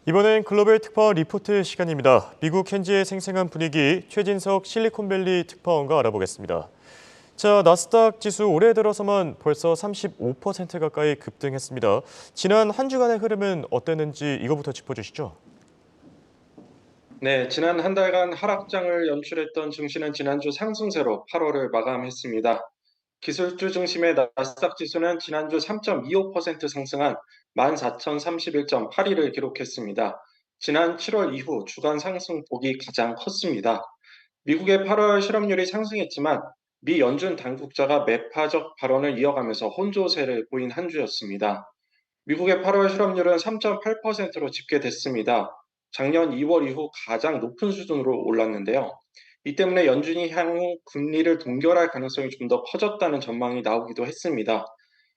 이번엔 글로벌 특파 리포트 시간입니다. 미국 현지의 생생한 분위기, 최진석 실리콘밸리 특파원과 알아보겠습니다. 자, 나스닥 지수 올해 들어서만 벌써 35% 가까이 급등했습니다. 지난 한 주간의 흐름은 어땠는지 이거부터 짚어주시죠. 네, 지난 한 달간 하락장을 연출했던 증시는 지난주 상승세로 8월을 마감했습니다. 기술주 중심의 나스닥 지수는 지난주 3.25% 상승한 14,031.82를 기록했습니다. 지난 7월 이후 주간 상승폭이 가장 컸습니다. 미국의 8월 실업률이 상승했지만 미 연준 당국자가 매파적 발언을 이어가면서 혼조세를 보인 한 주였습니다. 미국의 8월 실업률은 3.8%로 집계됐습니다. 작년 2월 이후 가장 높은 수준으로 올랐는데요. 이 때문에 연준이 향후 금리를 동결할 가능성이 좀 더 커졌다는 전망이 나오기도 했습니다.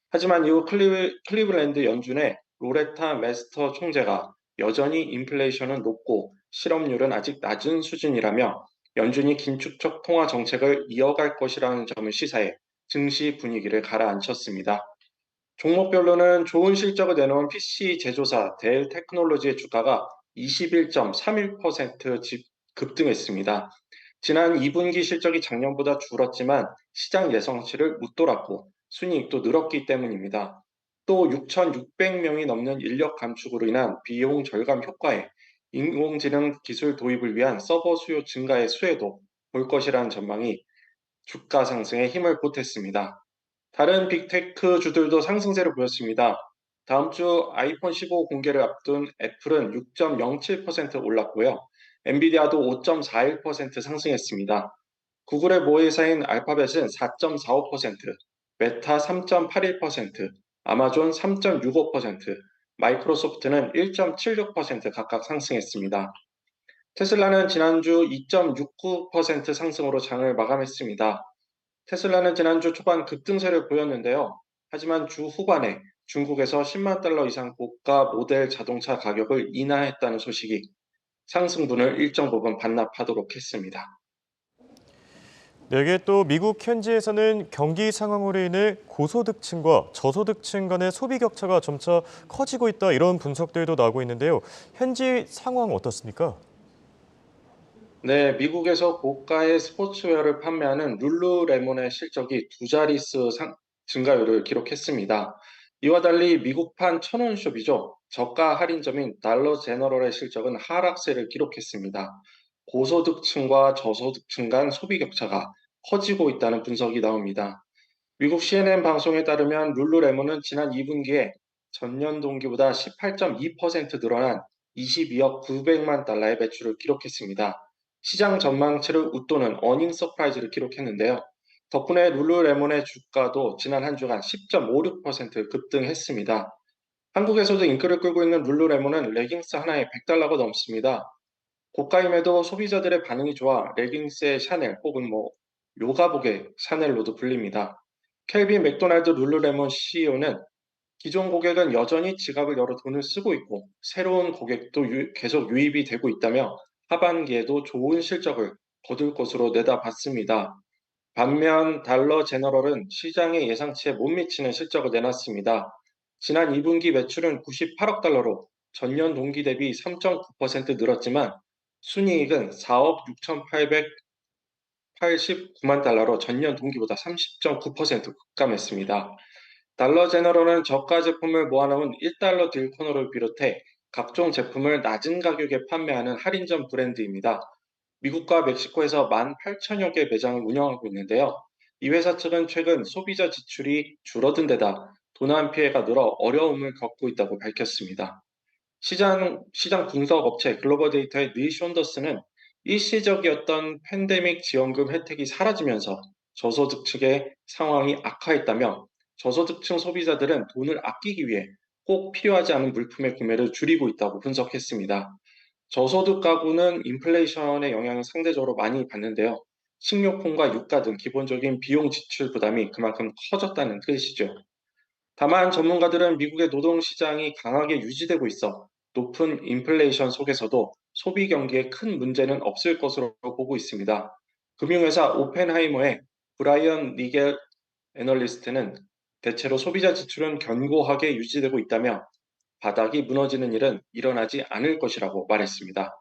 하지만 이후 클리블랜드 연준의 로레타 메스터 총재가 여전히 인플레이션은 높고 실업률은 아직 낮은 수준이라며 연준이 긴축적 통화 정책을 이어갈 것이라는 점을 시사해 증시 분위기를 가라앉혔습니다. 종목별로는 좋은 실적을 내놓은 PC 제조사 델 테크놀로지의 주가가 21.31% 급등했습니다. 지난 2분기 실적이 작년보다 줄었지만 시장 예상치를 웃돌았고 순이익도 늘었기 때문입니다. 또 6,600명이 넘는 인력 감축으로 인한 비용 절감 효과에 인공지능 기술 도입을 위한 서버 수요 증가의 수혜도 볼 것이라는 전망이 주가 상승에 힘을 보탰습니다. 다른 빅테크 주들도 상승세를 보였습니다. 다음 주 아이폰 15 공개를 앞둔 애플은 6.07% 올랐고요. 엔비디아도 5.41% 상승했습니다. 구글의 모회사인 알파벳은 4.45%, 메타 3.81%, 아마존 3.65%, 마이크로소프트는 1.76% 각각 상승했습니다. 테슬라는 지난주 2.69% 상승으로 장을 마감했습니다. 테슬라는 지난주 초반 급등세를 보였는데요. 하지만 주 후반에 중국에서 10만 달러 이상 고가 모델 자동차 가격을 인하했다는 소식이 상승분을 일정 부분 반납하도록 했습니다. 네, 이게 또 미국 현지에서는 경기 상황으로 인해 고소득층과 저소득층 간의 소비 격차가 점차 커지고 있다 이런 분석들도 나오고 있는데요. 현지 상황 어떻습니까? 네, 미국에서 고가의 스포츠웨어를 판매하는 룰루레몬의 실적이 두 자릿수 증가율을 기록했습니다. 이와 달리 미국판 천원숍이죠. 저가 할인점인 달러 제너럴의 실적은 하락세를 기록했습니다. 고소득층과 저소득층 간 소비 격차가 커지고 있다는 분석이 나옵니다. 미국 CNN 방송에 따르면 룰루레몬은 지난 2분기에 전년 동기보다 18.2% 늘어난 22억 900만 달러의 매출을 기록했습니다. 시장 전망치를 웃도는 어닝 서프라이즈를 기록했는데요. 덕분에 룰루레몬의 주가도 지난 한 주간 10.56% 급등했습니다. 한국에서도 인기를 끌고 있는 룰루레몬은 레깅스 하나에 100달러가 넘습니다. 고가임에도 소비자들의 반응이 좋아 레깅스의 샤넬 혹은 요가복의 샤넬로도 불립니다. 켈빈 맥도날드 룰루레몬 CEO는 기존 고객은 여전히 지갑을 열어 돈을 쓰고 있고 새로운 고객도 계속 유입이 되고 있다며 하반기에도 좋은 실적을 거둘 것으로 내다봤습니다. 반면 달러 제너럴은 시장의 예상치에 못 미치는 실적을 내놨습니다. 지난 2분기 매출은 98억 달러로 전년 동기 대비 3.9% 늘었지만 순이익은 4억 6,889만 달러로 전년 동기보다 30.9% 급감했습니다. 달러 제너럴은 저가 제품을 모아놓은 1달러 딜 코너를 비롯해 각종 제품을 낮은 가격에 판매하는 할인점 브랜드입니다. 미국과 멕시코에서 18,000여 개 매장을 운영하고 있는데요. 이 회사 측은 최근 소비자 지출이 줄어든 데다 도난 피해가 늘어 어려움을 겪고 있다고 밝혔습니다. 시장 분석 업체 글로벌 데이터의 리 션더스는 일시적이었던 팬데믹 지원금 혜택이 사라지면서 저소득층의 상황이 악화했다며 저소득층 소비자들은 돈을 아끼기 위해 꼭 필요하지 않은 물품의 구매를 줄이고 있다고 분석했습니다. 저소득 가구는 인플레이션의 영향을 상대적으로 많이 받는데요. 식료품과 유가 등 기본적인 비용 지출 부담이 그만큼 커졌다는 뜻이죠. 다만 전문가들은 미국의 노동시장이 강하게 유지되고 있어 높은 인플레이션 속에서도 소비 경기에 큰 문제는 없을 것으로 보고 있습니다. 금융회사 오펜하이머의 브라이언 리겔 애널리스트는 대체로 소비자 지출은 견고하게 유지되고 있다며 바닥이 무너지는 일은 일어나지 않을 것이라고 말했습니다.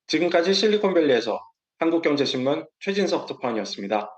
지금까지 실리콘밸리에서 한국경제신문 최진석 특파원이었습니다.